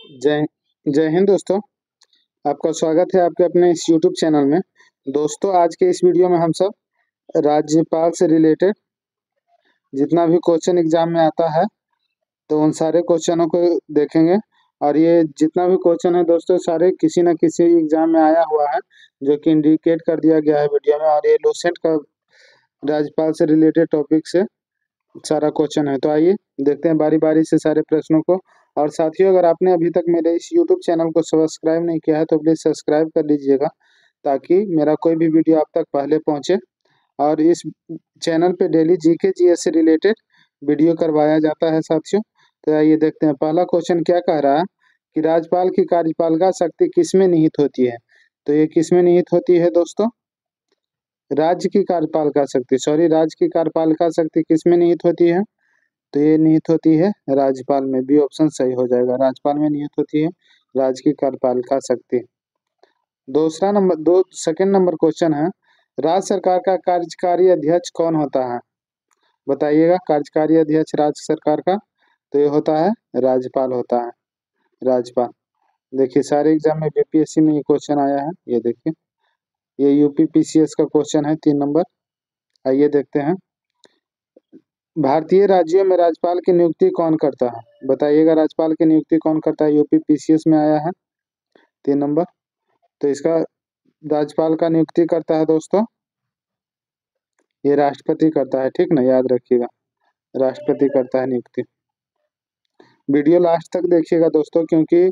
जय जय हिंद दोस्तों। आपका स्वागत है आपके अपने इस यूट्यूब चैनल में। दोस्तों, आज के इस वीडियो में हम सब राज्यपाल से रिलेटेड जितना भी क्वेश्चन एग्जाम में आता है तो उन सारे क्वेश्चनों को देखेंगे। और ये जितना भी क्वेश्चन है दोस्तों, सारे किसी न किसी एग्जाम में आया हुआ है, जो कि इंडिकेट कर दिया गया है वीडियो में। और ये लूसेंट का राज्यपाल से रिलेटेड टॉपिक से सारा क्वेश्चन है। तो आइए देखते हैं बारी बारी से सारे प्रश्नों को। और साथियों, अगर आपने अभी तक मेरे इस यूट्यूब चैनल को सब्सक्राइब नहीं किया है तो प्लीज़ सब्सक्राइब कर लीजिएगा, ताकि मेरा कोई भी वीडियो आप तक पहले पहुंचे। और इस चैनल पे डेली जीके जीएस से रिलेटेड वीडियो करवाया जाता है साथियों। तो आइए देखते हैं पहला क्वेश्चन क्या कह रहा है कि राज्यपाल की कार्यपालिका शक्ति किसमें निहित होती है। तो ये किसमें निहित होती है दोस्तों? राज्य की कार्यपालिका शक्ति, सॉरी, राज्य की कार्यपालिका शक्ति किसमें निहित होती है? तो ये निहित होती है राज्यपाल में। बी ऑप्शन सही हो जाएगा, राज्यपाल में निहित होती है राज्य की कार्यपालिका शक्ति। दूसरा नंबर दो सेकंड नंबर क्वेश्चन है, राज्य सरकार का कार्यकारी अध्यक्ष कौन होता है? बताइएगा, कार्यकारी अध्यक्ष राज्य सरकार का। तो ये होता है राज्यपाल होता है, राज्यपाल। देखिए, सारे एग्जाम में बीपीएससी में ये क्वेश्चन आया है। ये देखिए, ये यूपी पीसीएस का क्वेश्चन है 3 नंबर। आइए देखते हैं, भारतीय राज्यों में राज्यपाल की नियुक्ति कौन करता है? बताइएगा, राज्यपाल की नियुक्ति कौन करता है? यूपी पीसीएस में आया है 3 नंबर। तो इसका राज्यपाल का नियुक्ति करता है दोस्तों, ये राष्ट्रपति करता है। ठीक ना, याद रखिएगा, राष्ट्रपति करता है नियुक्ति। वीडियो लास्ट तक देखिएगा दोस्तों, क्योंकि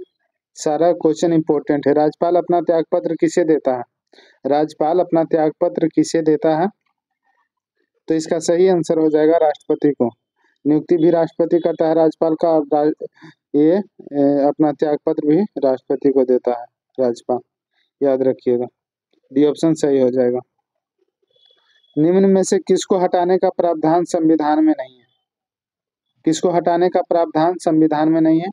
सारा क्वेश्चन इंपॉर्टेंट है। राज्यपाल अपना त्यागपत्र किसे देता है? राज्यपाल अपना त्यागपत्र किसे देता है? तो इसका सही आंसर हो जाएगा राष्ट्रपति को। नियुक्ति भी राष्ट्रपति करता है राज्यपाल का, और ये अपना त्यागपत्र भी राष्ट्रपति को देता है राज्यपाल, याद रखिएगा। डी ऑप्शन सही हो जाएगा। निम्न में से किसको हटाने का प्रावधान संविधान में नहीं है? किसको हटाने का प्रावधान संविधान में नहीं है?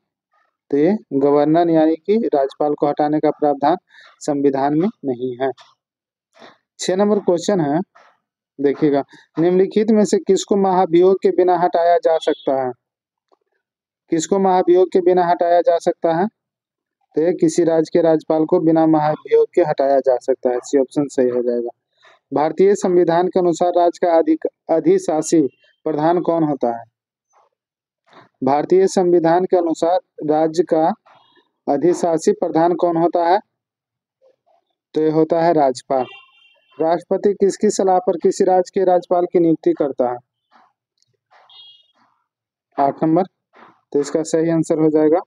तो ये गवर्नर यानी कि राज्यपाल को हटाने का प्रावधान संविधान में नहीं है। 6 नंबर क्वेश्चन है, देखिएगा, निम्नलिखित में से किसको महाभियोग के बिना हटाया जा सकता है? किसको महाभियोग के बिना हटाया जा सकता है? तो ये किसी राज्य के राज्यपाल को बिना महाभियोग के हटाया जा सकता है। सी ऑप्शन सही हो जाएगा। भारतीय संविधान के अनुसार राज्य का अधिशासी प्रधान कौन होता है? भारतीय संविधान के अनुसार राज्य का अधिशासी प्रधान कौन होता है? तो ये होता है राज्यपाल। राष्ट्रपति किसकी सलाह पर किसी राज्य के राज्यपाल की नियुक्ति करता है? 8 नंबर। तो इसका सही आंसर हो जाएगा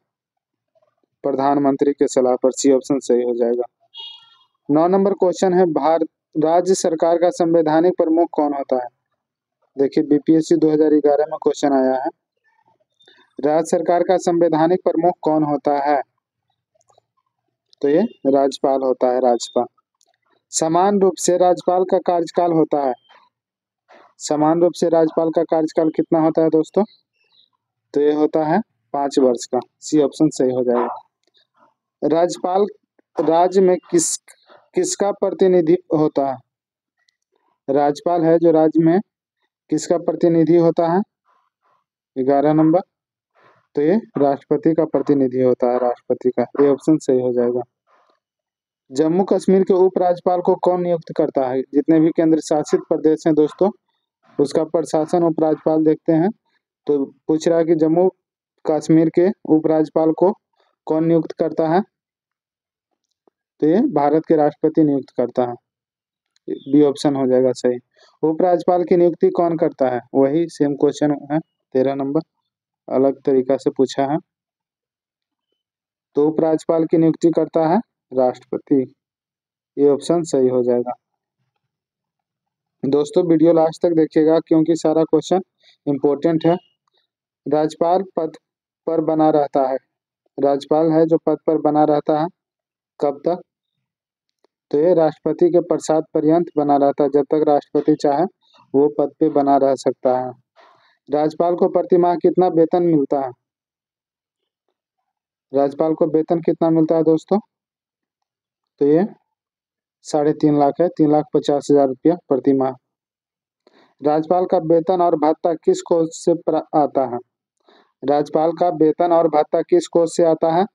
प्रधानमंत्री के सलाह पर। सी ऑप्शन सही हो जाएगा। 9 नंबर क्वेश्चन है, भारत राज्य सरकार का संवैधानिक प्रमुख कौन होता है? देखिए, बीपीएससी 2011 में क्वेश्चन आया है, राज्य सरकार का संवैधानिक प्रमुख कौन होता है? तो ये राज्यपाल होता है, राज्यपाल। समान रूप से राज्यपाल का कार्यकाल होता है, समान रूप से राज्यपाल का कार्यकाल कितना होता है दोस्तों? तो ये होता है 5 वर्ष का। सी ऑप्शन सही हो जाएगा। राज्यपाल राज्य में किसका प्रतिनिधि होता है? राज्यपाल है जो राज्य में किसका प्रतिनिधि होता है? 11 नंबर। तो ये राष्ट्रपति का प्रतिनिधि होता है, राष्ट्रपति का। ये ऑप्शन सही हो जाएगा। जम्मू कश्मीर के उपराज्यपाल को कौन नियुक्त करता है? जितने भी केंद्र शासित प्रदेश हैं दोस्तों, उसका प्रशासन उपराज्यपाल देखते हैं। तो पूछ रहा है कि जम्मू कश्मीर के उपराज्यपाल को कौन नियुक्त करता है? तो ये भारत के राष्ट्रपति नियुक्त करता है। बी ऑप्शन हो जाएगा सही। उपराज्यपाल की नियुक्ति कौन करता है? वही सेम क्वेश्चन है, 13 नंबर, अलग तरीका से पूछा है। तो उपराज्यपाल की नियुक्ति करता है राष्ट्रपति। ये ऑप्शन सही हो जाएगा। दोस्तों, वीडियो लास्ट तक देखिएगा, क्योंकि सारा क्वेश्चन इंपॉर्टेंट है। राज्यपाल पद पर बना रहता है, राज्यपाल है जो पद पर बना रहता है, कब तक? तो ये राष्ट्रपति के प्रसाद पर्यंत बना रहता है, जब तक राष्ट्रपति चाहे वो पद पे बना रह सकता है। राज्यपाल को प्रतिमाह कितना वेतन मिलता है? राज्यपाल को वेतन कितना मिलता है दोस्तों? तो ये 3.5 लाख है, 3,50,000 रुपया प्रति माह। राज्यपाल का वेतन और भत्ता किस कोष से आता है? राज्यपाल का वेतन और भत्ता किस कोष से आता है?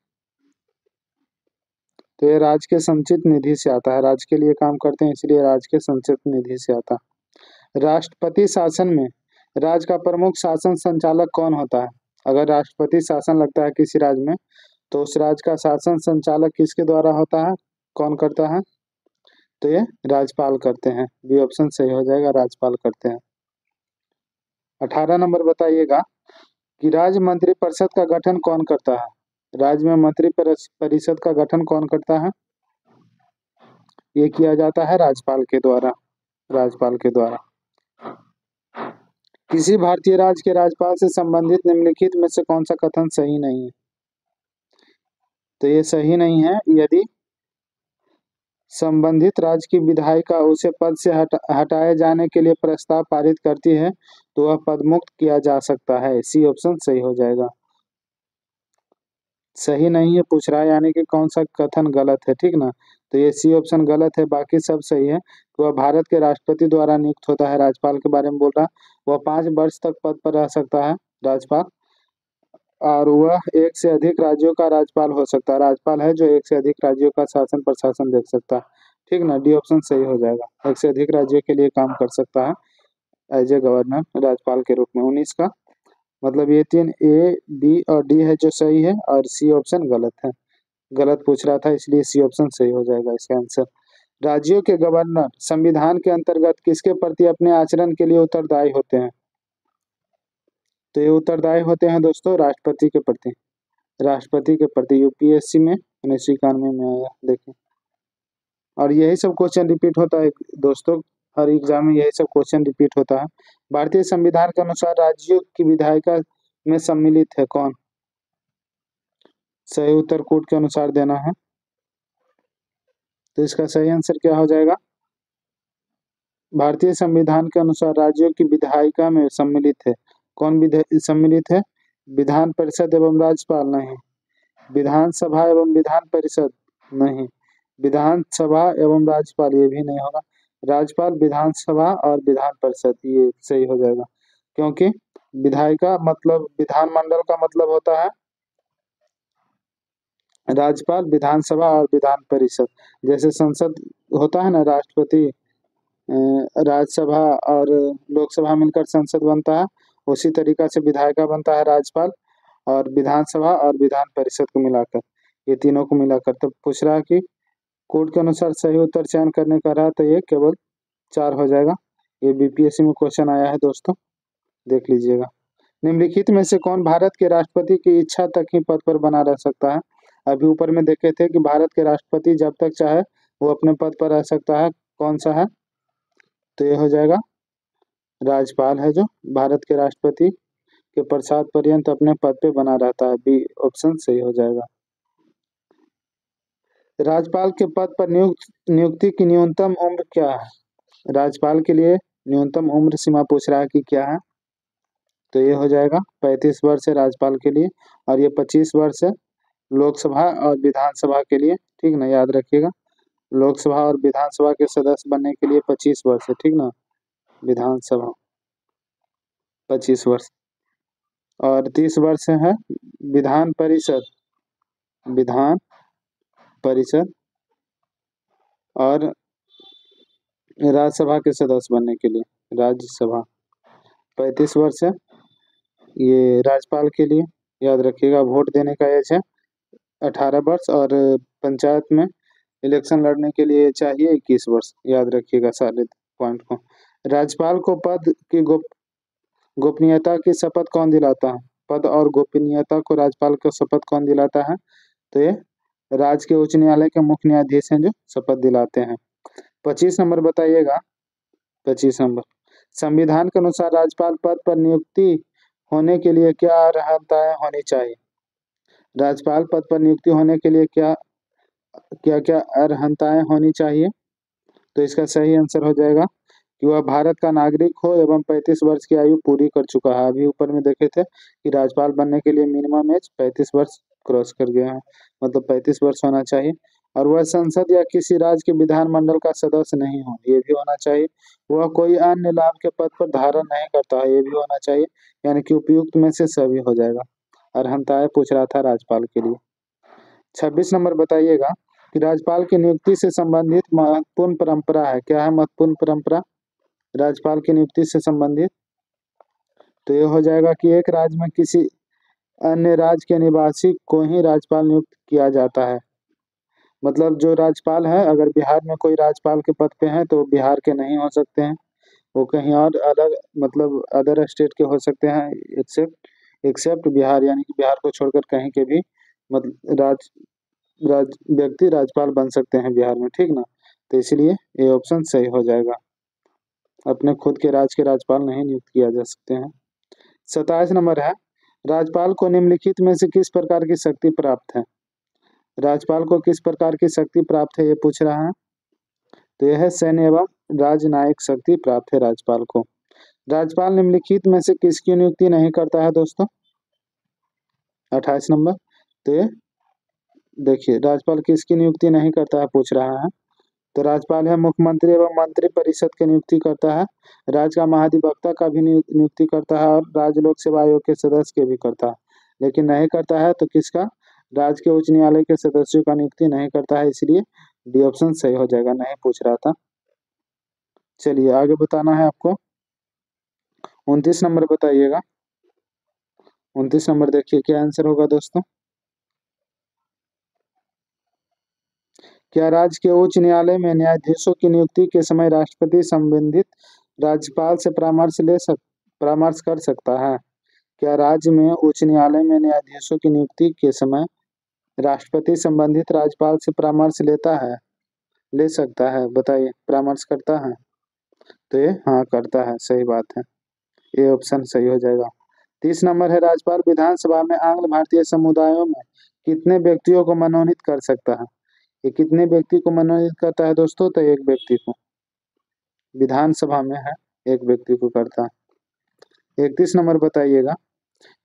तो ये राज्य के संचित निधि से आता है, राज्य के लिए काम करते हैं इसलिए राज्य के संचित निधि से आता है। राष्ट्रपति शासन में राज्य का प्रमुख शासन संचालक कौन होता है? अगर राष्ट्रपति शासन लगता है किसी राज्य में तो उस राज्य का शासन संचालक किसके द्वारा होता है, कौन करता है? तो ये राज्यपाल करते हैं। बी ऑप्शन सही हो जाएगा, राज्यपाल करते हैं। 18 नंबर बताइएगा कि राज्य मंत्रिपरिषद का गठन कौन करता है? राज्य में परिषद का गठन कौन करता है? ये किया जाता है राज्यपाल के द्वारा, राज्यपाल के द्वारा। किसी भारतीय राज्य के राज्यपाल से संबंधित निम्नलिखित में से कौन सा कथन सही नहीं है? तो ये सही नहीं है। यदि संबंधित राज्य की विधायिका उसे पद से हटाए जाने के लिए प्रस्ताव पारित करती है तो वह पदमुक्त किया जा सकता है। सी ऑप्शन सही हो जाएगा। सही नहीं है पूछ रहा है, यानी कि कौन सा कथन गलत है, ठीक ना। तो ये सी ऑप्शन गलत है, बाकी सब सही है। तो वह भारत के राष्ट्रपति द्वारा नियुक्त होता है, राज्यपाल के बारे में बोल रहा। वह 5 वर्ष तक पद पर रह सकता है राज्यपाल, और वह एक से अधिक राज्यों का राज्यपाल हो सकता है। राज्यपाल है जो एक से अधिक राज्यों का शासन प्रशासन देख सकता है, ठीक ना। डी ऑप्शन सही हो जाएगा, एक से अधिक राज्यों के लिए काम कर सकता है एज ए गवर्नर राज्यपाल के रूप में। 19 का मतलब ये 3 ए बी और डी है जो सही है, और सी ऑप्शन गलत है। गलत पूछ रहा था इसलिए सी ऑप्शन सही हो जाएगा इसका आंसर। राज्यों के गवर्नर संविधान के अंतर्गत किसके प्रति अपने आचरण के लिए उत्तरदायी होते हैं? तो ये उत्तरदायी होते हैं दोस्तों राष्ट्रपति के प्रति, राष्ट्रपति के प्रति। यूपीएससी में 1991 में आया, देखें। और यही सब क्वेश्चन रिपीट होता है दोस्तों, हर एग्जाम में यही सब क्वेश्चन रिपीट होता है। भारतीय संविधान के अनुसार राज्यों की विधायिका में सम्मिलित है कौन? सही उत्तर कोर्ट के अनुसार देना है। तो इसका सही आंसर क्या हो जाएगा? भारतीय संविधान के अनुसार राज्यों की विधायिका में सम्मिलित है कौन? सम्मिलित है विधान परिषद एवं राज्यपाल नहीं, विधानसभा एवं विधान परिषद नहीं, विधानसभा एवं राज्यपाल ये भी नहीं होगा। राज्यपाल, विधानसभा और विधान परिषद ये सही हो जाएगा, क्योंकि विधायिका मतलब विधानमंडल का मतलब होता है राज्यपाल, विधानसभा और विधान परिषद। जैसे संसद होता है ना, राष्ट्रपति, राज्यसभा और लोकसभा मिलकर संसद बनता है, उसी तरीका से विधायिका बनता है राज्यपाल, और विधानसभा और विधान परिषद को मिलाकर, ये तीनों को मिलाकर। तो पूछ रहा है कि कोड के अनुसार सही उत्तर चयन करने का रहा तो ये केवल 4 हो जाएगा। ये बीपीएससी में क्वेश्चन आया है दोस्तों, देख लीजिएगा। निम्नलिखित में से कौन भारत के राष्ट्रपति की इच्छा तक ही पद पर बना रह सकता है? अभी ऊपर में देखे थे कि भारत के राष्ट्रपति जब तक चाहे वो अपने पद पर रह सकता है, कौन सा है? तो ये हो जाएगा राज्यपाल है जो भारत के राष्ट्रपति के पश्चात पर्यंत अपने पद पे बना रहता है। बी ऑप्शन सही हो जाएगा। राज्यपाल के पद पर नियुक्ति की न्यूनतम उम्र क्या है? राज्यपाल के लिए न्यूनतम उम्र सीमा पूछ रहा है कि क्या है? तो ये हो जाएगा 35 वर्ष है राज्यपाल के लिए, और ये 25 वर्ष है लोकसभा और विधानसभा के लिए, ठीक ना, याद रखिएगा। लोकसभा और विधानसभा के सदस्य बनने के लिए 25 वर्ष है, ठीक ना। विधानसभा 25 वर्ष, और 30 वर्ष है विधान परिषद, विधान परिषद और राज्यसभा के सदस्य बनने के लिए राज्यसभा 35 वर्ष है ये राज्यपाल के लिए, याद रखिएगा। वोट देने का एज है 18 वर्ष, और पंचायत में इलेक्शन लड़ने के लिए चाहिए 21 वर्ष, याद रखिएगा सारे पॉइंट को। राज्यपाल को पद की गोपनीयता की शपथ कौन दिलाता है? पद और गोपनीयता को राज्यपाल को शपथ कौन दिलाता है? तो ये राज्य के उच्च न्यायालय के मुख्य न्यायाधीश हैं जो शपथ दिलाते हैं। 25 नंबर बताइएगा। 25 नंबर, संविधान के अनुसार राज्यपाल पद पर नियुक्ति होने के लिए क्या अर्हताएं होनी चाहिए? राज्यपाल पद पर नियुक्ति होने के लिए क्या क्या क्या अर्हताएं होनी चाहिए? तो इसका सही आंसर हो जाएगा कि वह भारत का नागरिक हो एवं 35 वर्ष की आयु पूरी कर चुका है। अभी ऊपर में देखे थे कि राज्यपाल बनने के लिए मिनिमम एज 35 वर्ष क्रॉस कर गया है, मतलब 35 वर्ष होना चाहिए। और वह संसद या किसी राज्य के विधानमंडल का सदस्य नहीं हो, ये भी होना चाहिए। वह कोई अन्य लाभ के पद पर धारण नहीं करता है, ये भी होना चाहिए। यानी कि उपयुक्त में से सभी हो जाएगा। अर्हताएं पूछ रहा था राज्यपाल के लिए। 26 नंबर बताइएगा कि राज्यपाल की नियुक्ति से संबंधित महत्वपूर्ण परंपरा है। क्या है महत्वपूर्ण परंपरा राज्यपाल की नियुक्ति से संबंधित? तो ये हो जाएगा कि एक राज्य में किसी अन्य राज्य के निवासी को ही राज्यपाल नियुक्त किया जाता है। मतलब जो राज्यपाल है, अगर बिहार में कोई राज्यपाल के पद पे हैं तो बिहार के नहीं हो सकते हैं, वो कहीं और अलग मतलब अदर स्टेट के हो सकते हैं, एक्सेप्ट बिहार, यानी कि बिहार को छोड़कर कहीं के भी मतलब व्यक्ति राज्यपाल बन सकते हैं बिहार में, ठीक ना। तो इसलिए ये ऑप्शन सही हो जाएगा, अपने खुद के राज्य के राज्यपाल नहीं नियुक्त किया जा सकते हैं। 27 नंबर है, राज्यपाल को निम्नलिखित में से किस प्रकार की शक्ति प्राप्त है? राज्यपाल को किस प्रकार की शक्ति प्राप्त है ये पूछ रहा है। तो यह है सैन्य एवं राजनयिक शक्ति प्राप्त है राज्यपाल को। राज्यपाल निम्नलिखित में से किसकी नियुक्ति नहीं करता है दोस्तों? 28 नंबर। तो ये देखिए राज्यपाल किसकी नियुक्ति नहीं करता है पूछ रहा है। तो राज्यपाल है मुख्यमंत्री एवं मंत्री परिषद की नियुक्ति करता है, राज्य का महाधिवक्ता का भी नियुक्ति करता है और राज्य लोक सेवा आयोग के सदस्य के भी करता है। लेकिन नहीं करता है तो किसका? राज्य के उच्च न्यायालय के सदस्यों का नियुक्ति नहीं करता है, इसलिए डी ऑप्शन सही हो जाएगा, नहीं पूछ रहा था। चलिए आगे बताना है आपको। 29 नंबर बताइएगा। 29 नंबर देखिए क्या आंसर होगा दोस्तों। क्या राज्य के उच्च न्यायालय में न्यायाधीशों की नियुक्ति के समय राष्ट्रपति संबंधित राज्यपाल से परामर्श कर सकता है? क्या राज्य में उच्च न्यायालय में न्यायाधीशों की नियुक्ति के समय राष्ट्रपति संबंधित राज्यपाल से परामर्श लेता है, ले सकता है? बताइए, परामर्श करता है? तो ये हाँ करता है, सही बात है, ये ऑप्शन सही हो जाएगा। 30 नंबर है, राज्यपाल विधानसभा में आंग्ल भारतीय समुदायों में कितने व्यक्तियों को मनोनीत कर सकता है? ये कितने व्यक्ति को मनोनीत करता है दोस्तों? तो एक व्यक्ति को, विधानसभा में है एक व्यक्ति को करता है। 31 नंबर बताइएगा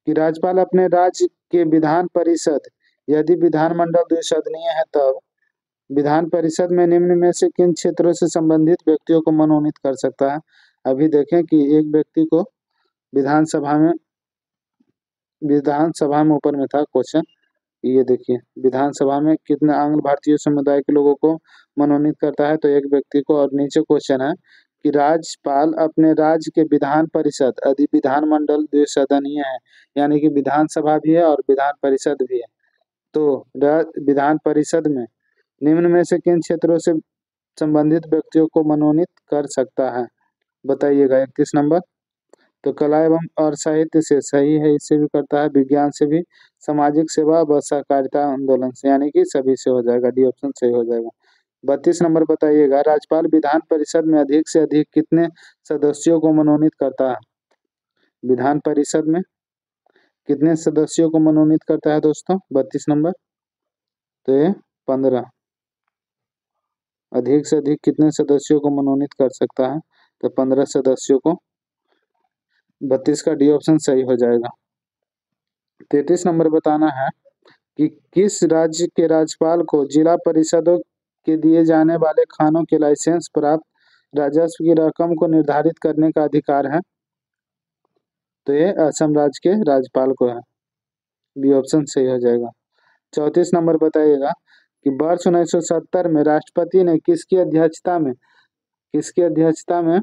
कि राज्यपाल अपने राज्य के विधान परिषद, यदि विधानमंडल द्विसदनीय है तब विधान परिषद में निम्न में से किन क्षेत्रों से संबंधित व्यक्तियों को मनोनीत कर सकता है? अभी देखें कि एक व्यक्ति को विधानसभा में ऊपर में था क्वेश्चन, ये देखिए विधानसभा में कितने आंग्ल भारतीय समुदाय के लोगों को मनोनीत करता है? तो एक व्यक्ति को। और नीचे क्वेश्चन है कि राज्यपाल अपने राज्य के विधान परिषद, यदि विधानमंडल द्विसदनीय है, यानी कि विधानसभा भी है और विधान परिषद भी है, तो विधान परिषद में निम्न में से किन क्षेत्रों से संबंधित व्यक्तियों को मनोनीत कर सकता है? बताइएगा। 31 नंबर। तो कला एवं और साहित्य से सही है, इससे भी करता है, विज्ञान से भी, सामाजिक सेवा व सहकारिता आंदोलन से, यानी कि सभी से हो जाएगा, डी ऑप्शन सही हो जाएगा। 32 नंबर बताइएगा, राज्यपाल विधान परिषद में अधिक से अधिक कितने सदस्यों को मनोनीत करता है? विधान परिषद में कितने सदस्यों को मनोनीत करता है दोस्तों? 32 नंबर। तो ये 15। अधिक से अधिक कितने सदस्यों को मनोनीत कर सकता है? तो 15 सदस्यों को। 32 का डी ऑप्शन सही हो जाएगा। 33 नंबर बताना है कि किस राज्य के राज्यपाल को जिला परिषदों के दिए जाने वाले खानों के लाइसेंस प्राप्त राजस्व की रकम को निर्धारित करने का अधिकार है? तो ये असम राज्य के राज्यपाल को है, बी ऑप्शन सही हो जाएगा। 34 नंबर बताइएगा कि वर्ष 1970 में राष्ट्रपति ने किसकी अध्यक्षता में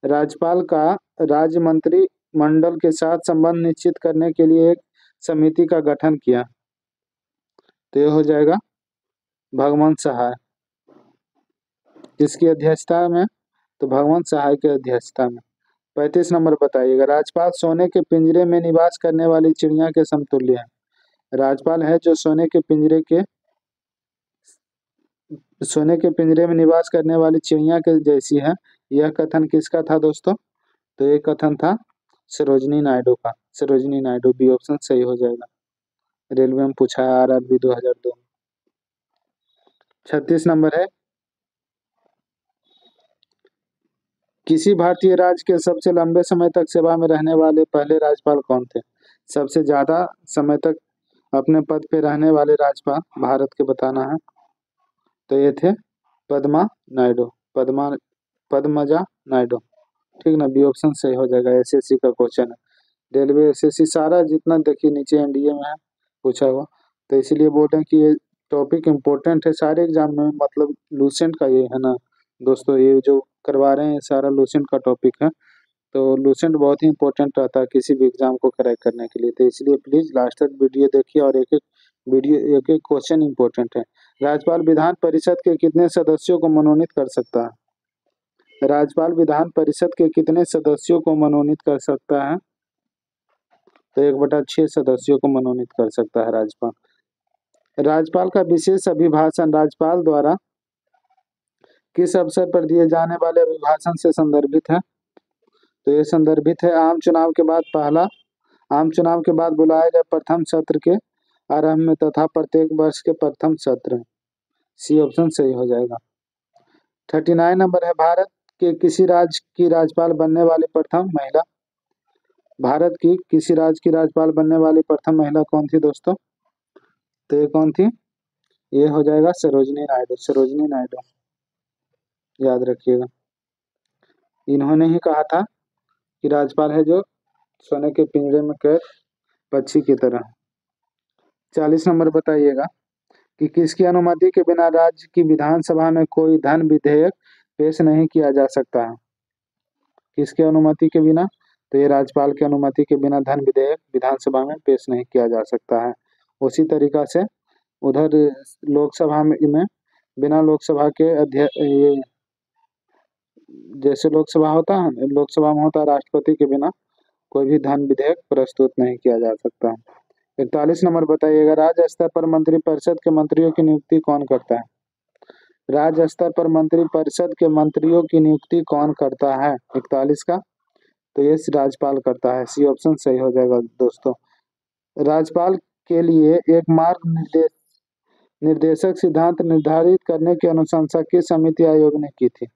राज्यपाल का राज्य मंत्रिमंडल के साथ संबंध निश्चित करने के लिए एक समिति का गठन किया? तो ये हो जाएगा भगवंत सहाय। किसकी अध्यक्षता में? तो भगवंत सहाय की अध्यक्षता में। 35 नंबर बताइएगा, राज्यपाल सोने के पिंजरे में निवास करने वाली चिड़िया के समतुल्य है? राज्यपाल है जो सोने के पिंजरे में निवास करने वाली चिड़िया के जैसी है, यह कथन किसका था दोस्तों? तो ये कथन था सरोजिनी नायडू का। सरोजिनी नायडू, बी ऑप्शन सही हो जाएगा, रेलवे में पूछा है RRB 2002। 36 नंबर है, किसी भारतीय राज्य के सबसे लंबे समय तक सेवा में रहने वाले पहले राज्यपाल कौन थे? सबसे ज्यादा समय तक अपने पद पे रहने वाले राज्यपाल भारत के बताना है। तो ये थे पद्मजा नायडू, ठीक ना, बी ऑप्शन सही हो जाएगा। SSC का क्वेश्चन है, रेलवे SSC सारा जितना देखिए नीचे NDA में है पूछा हुआ, तो इसीलिए बोल रहे हैं कि ये टॉपिक इम्पोर्टेंट है सारे एग्जाम में, मतलब लूसेंट का ये है ना दोस्तों, ये जो करवा रहे हैं सारा लूसेंट का टॉपिक है। तो लूसेंट बहुत ही इंपॉर्टेंट रहता है किसी भी एग्जाम को क्रैक करने के लिए, तो इसलिए प्लीज लास्ट तक वीडियो देखिए, और एक एक वीडियो एक एक क्वेश्चन इंपॉर्टेंट है। राज्यपाल विधान परिषद के कितने सदस्यों को मनोनीत कर सकता है? राज्यपाल विधान परिषद के कितने सदस्यों को मनोनीत कर सकता है? तो 1/6 सदस्यों को मनोनीत कर सकता है राज्यपाल। राज्यपाल का विशेष अभिभाषण राज्यपाल द्वारा किस अवसर पर दिए जाने वाले अभिभाषण से संदर्भित है? तो ये संदर्भित है आम चुनाव के बाद आम चुनाव के बाद बुलाए गए प्रथम सत्र के आरंभ में तथा प्रत्येक वर्ष के प्रथम सत्र। सी ऑप्शन सही हो जाएगा। 39 नंबर है, भारत के किसी राज्य की राज्यपाल बनने वाली प्रथम महिला। भारत की किसी राज्य की राज्यपाल बनने वाली प्रथम महिला कौन थी दोस्तों? तो ये कौन थी? ये हो जाएगा सरोजिनी नायडू। सरोजिनी नायडू याद रखिएगा। इन्होंने ही कहा था कि राज्यपाल है जो सोने के पिंजरे में कैद पक्षी की तरह। 40 नंबर बताइएगा कि किसकी अनुमति के बिना राज्य की विधानसभा में कोई धन विधेयक पेश नहीं किया जा सकता है? किसकी अनुमति के बिना? तो ये राज्यपाल की अनुमति के बिना धन विधेयक विधानसभा में पेश नहीं किया जा सकता है। उसी तरीका से उधर लोकसभा में बिना लोकसभा के अध्यक्ष ये जैसे लोकसभा होता है, लोकसभा में होता है राष्ट्रपति के बिना कोई भी धन विधेयक प्रस्तुत नहीं किया जा सकता। 41 नंबर बताइएगा, राज्य स्तर पर मंत्रिपरिषद के मंत्रियों की नियुक्ति कौन करता है? राज्य स्तर पर मंत्रिपरिषद के मंत्रियों की नियुक्ति कौन करता है 41 का? तो ये राज्यपाल करता है। सी ऑप्शन सही हो जाएगा दोस्तों। राज्यपाल के लिए एक मार्ग निर्देशक सिद्धांत निर्धारित करने की अनुशंसा किस समिति आयोग ने की थी?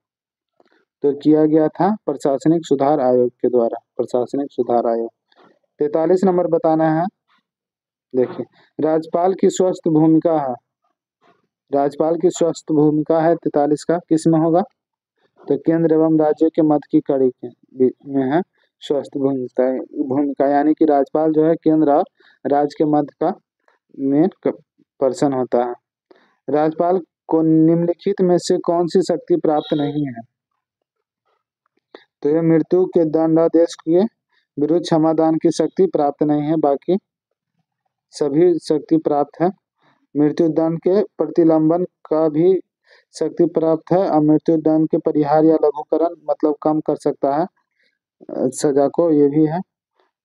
तो किया गया था प्रशासनिक सुधार आयोग के द्वारा, प्रशासनिक सुधार आयोग। 43 नंबर बताना है। देखिए, राज्यपाल की स्वस्थ भूमिका है, राज्यपाल की स्वस्थ भूमिका है 43 का, किस में होगा? तो केंद्र एवं राज्यों के मध्य की कड़ी के में है स्वस्थ भूमिका। भूमिका यानी कि राज्यपाल जो है केंद्र और राज्य के मध्य का मेन पर्सन होता है। राज्यपाल को निम्नलिखित में से कौन सी शक्ति प्राप्त नहीं है? तो ये मृत्यु के दंडादेश के विरुद्ध क्षमादान की शक्ति प्राप्त नहीं है, बाकी सभी शक्ति प्राप्त है। मृत्यु दंड के प्रतिलंबन का भी शक्ति प्राप्त है, और मृत्यु दंड के परिहार या लघुकरण मतलब कम कर सकता है सजा को, ये भी है।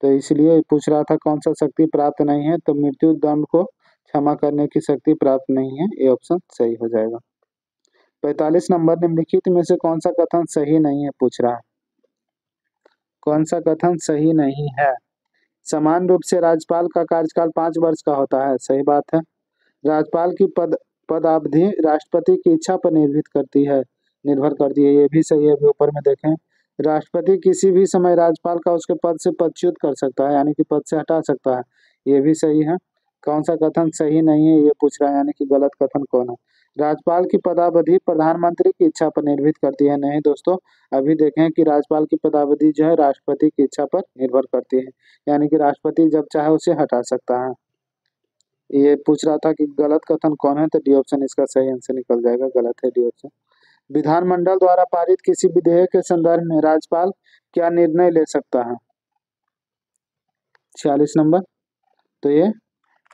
तो इसलिए पूछ रहा था कौन सा शक्ति प्राप्त नहीं है, तो मृत्यु दंड को क्षमा करने की शक्ति प्राप्त नहीं है, ये ऑप्शन सही हो जाएगा। 45 नंबर, निम्नलिखित में से कौन सा कथन सही नहीं है पूछ रहा है। कौन सा कथन सही नहीं है? समान रूप से राज्यपाल का कार्यकाल 5 वर्ष का होता है, सही बात है। राज्यपाल की पदावधि राष्ट्रपति की इच्छा पर निर्भर करती है, ये भी सही है। अभी ऊपर में देखें, राष्ट्रपति किसी भी समय राज्यपाल का उसके पद से पदच्युत कर सकता है, यानी कि पद से हटा सकता है, ये भी सही है। कौन सा कथन सही नहीं है ये पूछ रहा है, यानी कि गलत कथन कौन है? राज्यपाल की पदावधि प्रधानमंत्री की इच्छा पर निर्भर करती है, नहीं दोस्तों। अभी देखें कि राज्यपाल की पदावधि जो है राष्ट्रपति की इच्छा पर निर्भर करती है, यानी कि राष्ट्रपति जब चाहे उसे हटा सकता है। ये पूछ रहा था कि गलत कथन कौन है, तो डी ऑप्शन इसका सही आंसर निकल जाएगा, गलत है डी ऑप्शन। विधानमंडल द्वारा पारित किसी विधेयक के संदर्भ में राज्यपाल क्या निर्णय ले सकता है? 46 नंबर, तो ये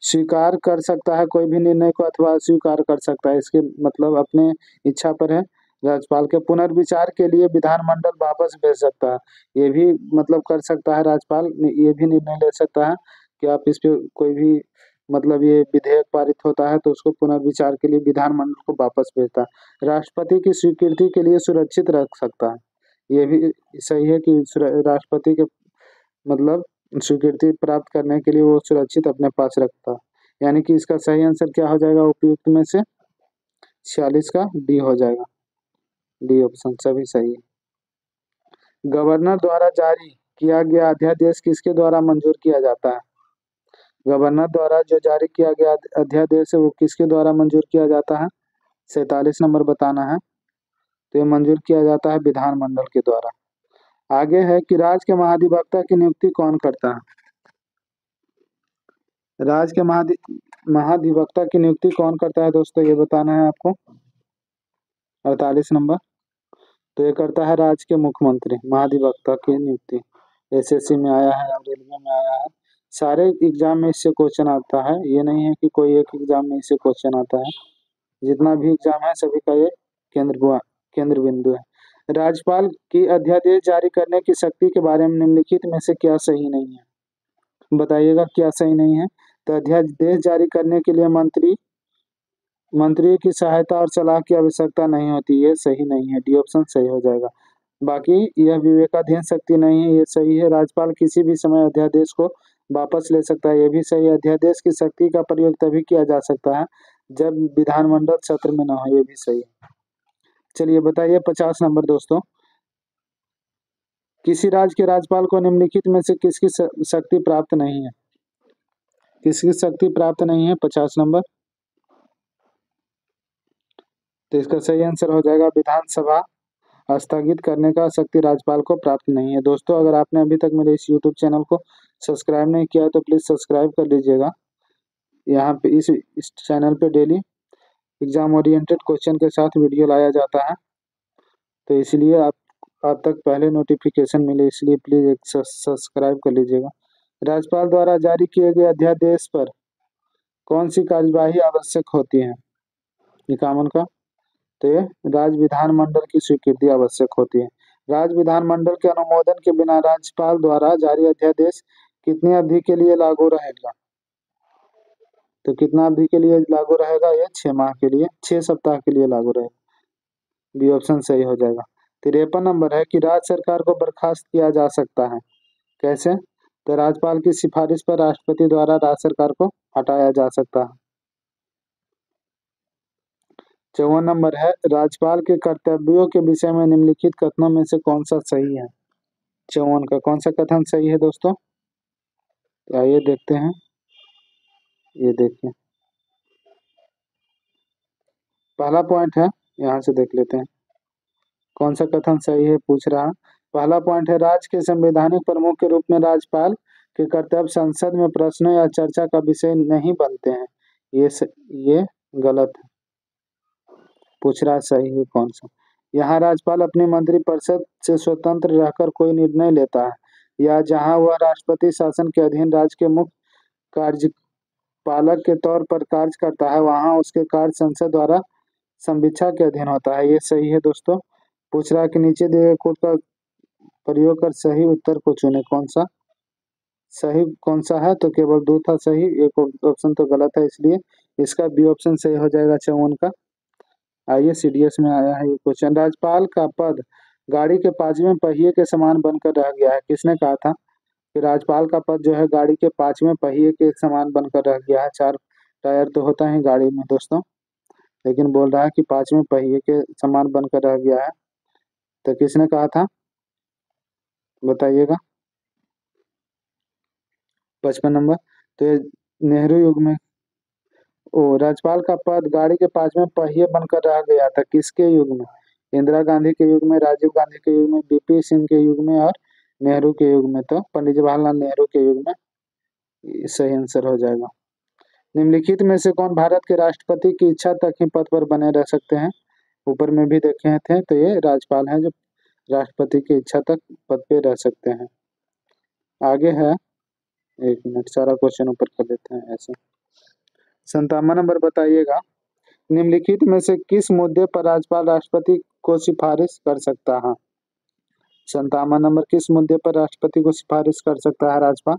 स्वीकार कर सकता है कोई भी निर्णय को अथवा अस्वीकार कर सकता है, इसके मतलब अपने इच्छा पर है। राज्यपाल के पुनर्विचार के लिए विधानमंडल वापस भेज सकता है, ये भी मतलब कर सकता है राज्यपाल, ये भी निर्णय ले सकता है कि आप इस पे कोई भी मतलब ये विधेयक पारित होता है तो उसको पुनर्विचार के लिए विधानमंडल को वापस भेजता है। राष्ट्रपति की स्वीकृति के लिए सुरक्षित रख सकता है, ये भी सही है कि राष्ट्रपति के मतलब स्वीकृति प्राप्त करने के लिए वो सुरक्षित अपने पास रखता है, यानी कि इसका सही आंसर क्या हो जाएगा उपयुक्त में से? 46 का डी हो जाएगा, डी ऑप्शन सभी सही है। गवर्नर द्वारा जारी किया गया अध्यादेश किसके द्वारा मंजूर किया जाता है? गवर्नर द्वारा जो जारी किया गया अध्यादेश है वो किसके द्वारा मंजूर किया जाता है? 47 नंबर बताना है। तो ये मंजूर किया जाता है विधानमंडल के द्वारा। आगे है कि राज्य के महाधिवक्ता की नियुक्ति कौन करता है? राज्य के महाधिवक्ता की नियुक्ति कौन करता है दोस्तों, ये बताना है आपको। 48 नंबर। तो ये करता है राज्य के मुख्यमंत्री, महाधिवक्ता की नियुक्ति। एसएससी में आया है और रेलवे में आया है, सारे एग्जाम में इससे क्वेश्चन आता है, ये नहीं है कि कोई एक एग्जाम में इससे क्वेश्चन आता है। जितना भी एग्जाम है सभी का ये केंद्र बिंदु है। राज्यपाल की अध्यादेश जारी करने की शक्ति के बारे में निम्नलिखित में से क्या सही नहीं है, बताइएगा क्या सही नहीं है। तो अध्यादेश जारी करने के लिए मंत्री की सहायता और सलाह की आवश्यकता नहीं होती, ये सही नहीं है, डी ऑप्शन सही हो जाएगा। बाकी यह विवेकाधीन शक्ति नहीं है, ये सही है। राज्यपाल किसी भी समय अध्यादेश को वापस ले सकता है, ये भी सही है। अध्यादेश की शक्ति का प्रयोग तभी किया जा सकता है जब विधानमंडल सत्र में न हो, ये भी सही है। चलिए बताइए 50 नंबर दोस्तों। किसी राज्य के राज्यपाल को निम्नलिखित में से किसकी शक्ति प्राप्त नहीं है, किसकी शक्ति प्राप्त नहीं है, 50 नंबर। तो इसका सही आंसर हो जाएगा विधानसभा स्थगित करने का शक्ति राज्यपाल को प्राप्त नहीं है। दोस्तों अगर आपने अभी तक मेरे इस YouTube चैनल को सब्सक्राइब नहीं किया तो प्लीज़ सब्सक्राइब कर लीजिएगा। यहाँ पे इस चैनल पे डेली एग्जाम ओरिएंटेड क्वेश्चन के साथ वीडियो लाया जाता है, तो इसलिए आप तक पहले नोटिफिकेशन मिले, इसलिए प्लीज़ एक सब्सक्राइब कर लीजिएगा। राज्यपाल द्वारा जारी किए गए अध्यादेश पर कौन सी कार्यवाही आवश्यक होती है, 51 का। तो ये राज्य विधानमंडल की स्वीकृति आवश्यक होती है। राज्य विधानमंडल के अनुमोदन के बिना राज्यपाल द्वारा जारी अध्यादेश कितनी अवधि के लिए लागू रहेगा, तो कितना अवधि के लिए लागू रहेगा, ये 6 माह के लिए, 6 सप्ताह के लिए लागू रहेगा, बी ऑप्शन सही हो जाएगा। 53 नंबर है कि राज्य सरकार को बर्खास्त किया जा सकता है, कैसे। तो राज्यपाल की सिफारिश पर राष्ट्रपति द्वारा राज्य सरकार को हटाया जा सकता है। 54 नंबर है राज्यपाल के कर्तव्यों के विषय में निम्नलिखित कथनों में से कौन सा सही है। 54 का कौन सा कथन सही है दोस्तों, आइए देखते हैं। ये देखिए पहला पॉइंट है, यहाँ से देख लेते हैं कौन सा कथन सही है, पूछ रहा। पहला पॉइंट है राज्य के संवैधानिक प्रमुख के रूप में राज्यपाल के कर्तव्य संसद में प्रश्नों या चर्चा का विषय नहीं बनते हैं, ये गलत है। पूछ रहा सही है कौन सा। यहाँ राज्यपाल अपनी मंत्रिपरिषद से स्वतंत्र रहकर कोई निर्णय लेता है, या जहाँ वह राष्ट्रपति शासन के अधीन राज्य के मुख्य कार्यपालक के तौर पर कार्य करता है, वहाँ उसके कार्य संसद द्वारा संवीक्षा के अधीन होता है, ये सही है दोस्तों। पूछ रहा कि नीचे दिए गए कोड का प्रयोग कर सही उत्तर को चुने, कौन सा सही कौन सा है, तो केवल 2 था सही, एक ऑप्शन तो गलत है, इसलिए इसका बी ऑप्शन सही हो जाएगा 54 का। आइए सीडीएस में आया है ये क्वेश्चन। राज्यपाल का पद गाड़ी के 5वें पहिए के समान बनकर रह गया है, किसने कहा था कि राज्यपाल का पद जो है गाड़ी के 5वें पहिए के समान बनकर रह गया है। 4 टायर तो होता है गाड़ी में दोस्तों, लेकिन बोल रहा है कि 5वें पहिए के समान बनकर रह गया है, तो किसने कहा था बताइएगा। 55 नंबर। तो ये नेहरू युग में राज्यपाल का पद गाड़ी के 5वें पहिए बनकर रह गया था, किसके युग में, इंदिरा गांधी के युग में, राजीव गांधी के युग में, बीपी सिंह के युग में और नेहरू के युग में। तो पंडित जवाहरलाल नेहरू के युग में सही आंसर हो जाएगा। निम्नलिखित में से कौन भारत के राष्ट्रपति की इच्छा तक ही पद पर बने रह सकते हैं, ऊपर में भी देखे थे, तो ये राज्यपाल हैं जो राष्ट्रपति की इच्छा तक पद पे रह सकते हैं। आगे है, एक मिनट सारा क्वेश्चन ऊपर कर लेते हैं ऐसे। 57 नंबर बताइएगा, निम्नलिखित में से किस मुद्दे पर राज्यपाल राष्ट्रपति को सिफारिश कर सकता है। 57 नंबर, किस मुद्दे पर राष्ट्रपति को सिफारिश कर सकता है राज्यपाल,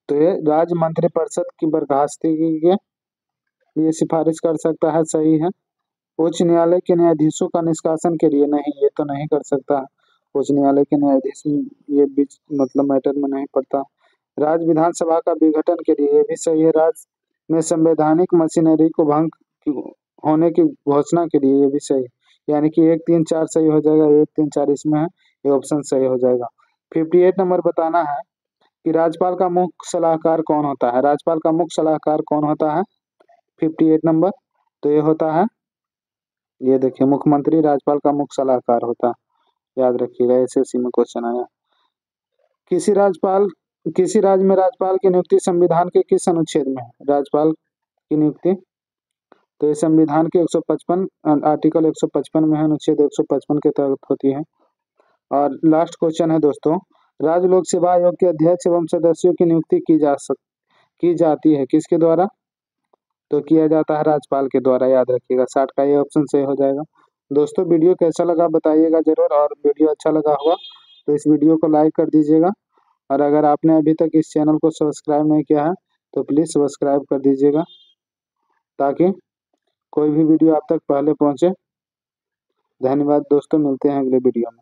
तो ये राज्य मंत्रिपरिषद की बर्खास्तगी के लिए सिफारिश कर सकता है, सही है। उच्च न्यायालय के न्यायाधीशों का निष्कासन के लिए नहीं, ये तो नहीं कर सकता। उच्च न्यायालय के न्यायाधीश ये बीच मतलब मैटर में नहीं पड़ता। राज्य विधानसभा का विघटन के लिए, ये भी सही है। राज्य में संवैधानिक मशीनरी को भंग होने की घोषणा के लिए, ये भी सही, यानी कि 1 3 4 सही हो जाएगा, 1 3 4 इसमें है, ये ऑप्शन सही हो जाएगा। 58 नंबर बताना है कि राज्यपाल का मुख्य सलाहकार कौन होता है, राज्यपाल का मुख्य सलाहकार कौन होता है 58 नंबर, तो ये होता है, ये देखिए मुख्यमंत्री राज्यपाल का मुख्य सलाहकार होता है, याद रखिएगा एसएससी में क्वेश्चन आया। किसी राज्यपाल किसी राज्य में राज्यपाल की नियुक्ति संविधान के किस अनुच्छेद में है? राज्यपाल की नियुक्ति तो ये संविधान के 155 आर्टिकल 155 में है, अनुच्छेद 155 के तहत होती है। और लास्ट क्वेश्चन है दोस्तों, राज्य लोक सेवा आयोग के अध्यक्ष एवं सदस्यों की नियुक्ति की जाती है किसके द्वारा? तो किया जाता है राज्यपाल के द्वारा, याद रखिएगा। 60 का ये ऑप्शन सही हो जाएगा। दोस्तों वीडियो कैसा लगा बताइएगा जरूर, और वीडियो अच्छा लगा हुआ तो इस वीडियो को लाइक कर दीजिएगा, और अगर आपने अभी तक इस चैनल को सब्सक्राइब नहीं किया है तो प्लीज़ सब्सक्राइब कर दीजिएगा, ताकि कोई भी वीडियो आप तक पहले पहुंचे। धन्यवाद दोस्तों, मिलते हैं अगले वीडियो में।